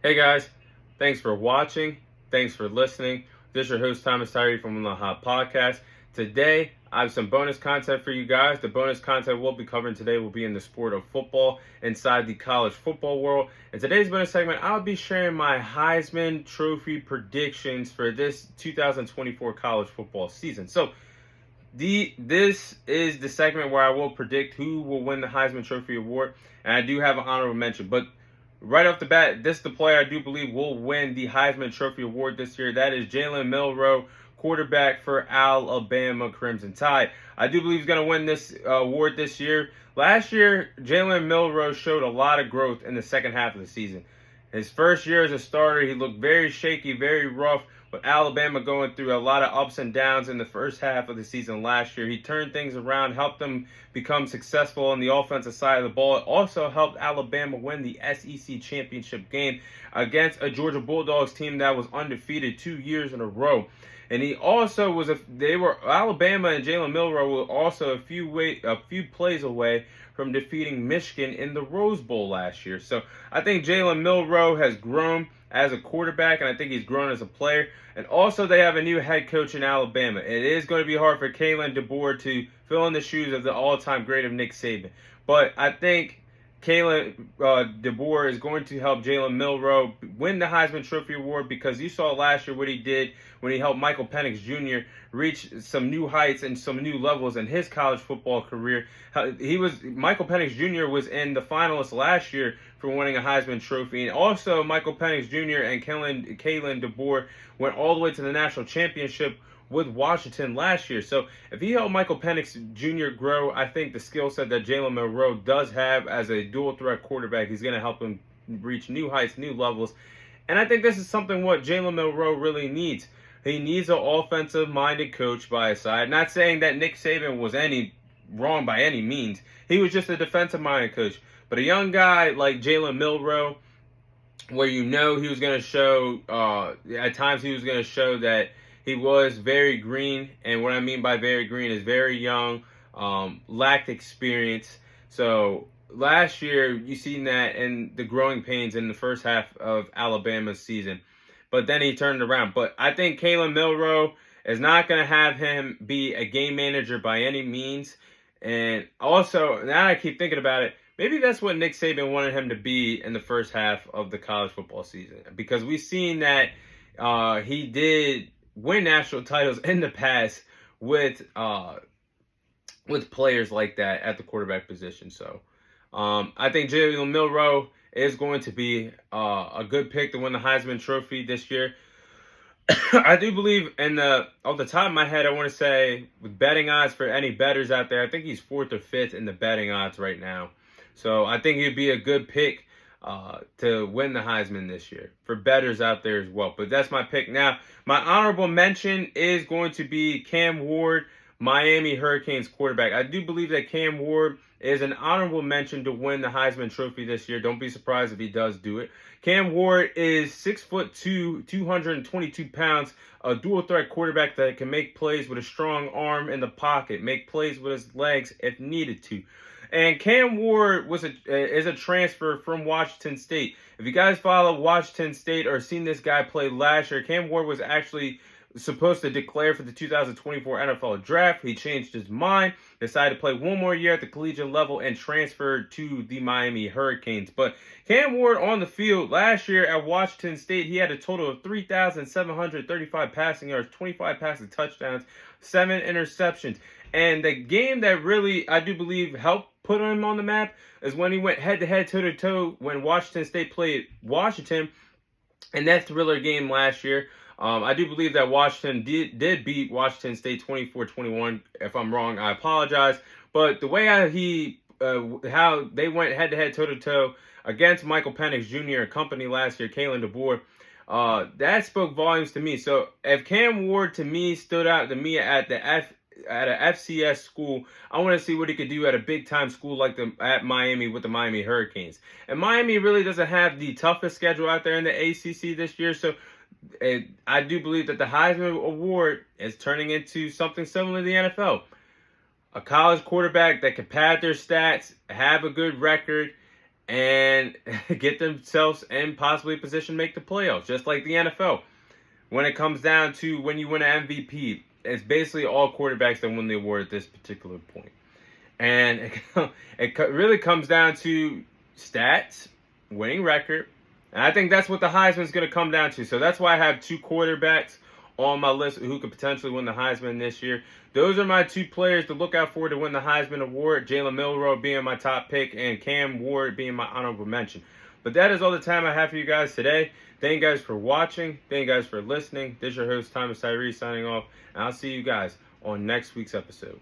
Hey guys, thanks for watching. Thanks for listening. This is your host Thomas Tyree from the Hot Podcast. Today, I have some bonus content for you guys. The bonus content we'll be covering today will be in the sport of football inside the college football world. In today's bonus segment, I'll be sharing my Heisman Trophy predictions for this 2024 college football season. So, this is the segment where I will predict who will win the Heisman Trophy award, and I do have an honorable mention. But right off the bat, this is the player I do believe will win the Heisman Trophy award this year. That is Jalen Milroe, quarterback for Alabama Crimson Tide. I do believe he's going to win this award this year. Last year, Jalen Milroe showed a lot of growth in the second half of the season. His first year as a starter, he looked very shaky, very rough, with Alabama going through a lot of ups and downs in the first half of the season last year. He turned things around, helped them become successful on the offensive side of the ball. It also helped Alabama win the SEC championship game against a Georgia Bulldogs team that was undefeated 2 years in a row. And he also was Alabama and Jalen Milroe were also a few plays away from defeating Michigan in the Rose Bowl last year. So I think Jalen Milroe has grown as a quarterback, and I think he's grown as a player. And also, they have a new head coach in Alabama. It is going to be hard for Kalen DeBoer to fill in the shoes of the all-time great of Nick Saban. But I think Kalen DeBoer is going to help Jalen Milroe win the Heisman Trophy Award, because you saw last year what he did when he helped Michael Penix Jr. reach some new heights and some new levels in his college football career. Michael Penix Jr. was in the finalists last year for winning a Heisman Trophy, and also Michael Penix Jr. and Kalen DeBoer went all the way to the national championship with Washington last year. So if he helped Michael Penix Jr. grow, I think the skill set that Jalen Milroe does have as a dual threat quarterback, he's going to help him reach new heights, new levels. And I think this is something what Jalen Milroe really needs. He needs an offensive-minded coach by his side. Not saying that Nick Saban was any wrong by any means. He was just a defensive-minded coach. But a young guy like Jalen Milroe, where he was going to show, at times he was going to show that he was very green, and what I mean by very green is very young, lacked experience. So last year, you seen that in the growing pains in the first half of Alabama's season. But then he turned around. But I think Kalen Milroe is not going to have him be a game manager by any means. And also, now I keep thinking about it, maybe that's what Nick Saban wanted him to be in the first half of the college football season. Because we've seen that he did win national titles in the past with players like that at the quarterback position. So I think Jalen Milroe is going to be a good pick to win the Heisman Trophy this year. I do believe off the top of my head, I want to say with betting odds for any bettors out there, I think he's 4th or 5th in the betting odds right now. So I think he'd be a good pick to win the Heisman this year for bettors out there as well. But that's my pick. Now, my honorable mention is going to be Cam Ward, Miami Hurricanes quarterback. I do believe that Cam Ward is an honorable mention to win the Heisman Trophy this year. Don't be surprised if he does do it. Cam Ward is 6'2", 222 pounds, a dual threat quarterback that can make plays with a strong arm in the pocket, make plays with his legs if needed to. And Cam Ward is a transfer from Washington State. If you guys follow Washington State or seen this guy play last year, Cam Ward was actually supposed to declare for the 2024 NFL Draft. He changed his mind, decided to play one more year at the collegiate level, and transferred to the Miami Hurricanes. But Cam Ward on the field last year at Washington State, he had a total of 3,735 passing yards, 25 passing touchdowns, 7 interceptions. And the game that really, I do believe, helped put him on the map is when he went head-to-head, toe-to-toe when Washington State played Washington in that thriller game last year. I do believe that Washington did beat Washington State 24-21. If I'm wrong, I apologize. But the way how they went head-to-head, toe-to-toe against Michael Penix Jr. and company last year, Kalen DeBoer, that spoke volumes to me. So if Cam Ward, to me, stood out to me at an FCS school, I want to see what he could do at a big-time school like at Miami with the Miami Hurricanes. And Miami really doesn't have the toughest schedule out there in the ACC this year, so I do believe that the Heisman Award is turning into something similar to the NFL. A college quarterback that can pad their stats, have a good record, and get themselves in possibly a position to make the playoffs, just like the NFL. When it comes down to when you win an MVP, it's basically all quarterbacks that win the award at this particular point. And it really comes down to stats, winning record, and I think that's what the Heisman is going to come down to. So that's why I have 2 quarterbacks on my list who could potentially win the Heisman this year. Those are my 2 players to look out for to win the Heisman Award. Jalen Milroe being my top pick and Cam Ward being my honorable mention. But that is all the time I have for you guys today. Thank you guys for watching. Thank you guys for listening. This is your host, Thomas Tyree, signing off. And I'll see you guys on next week's episode.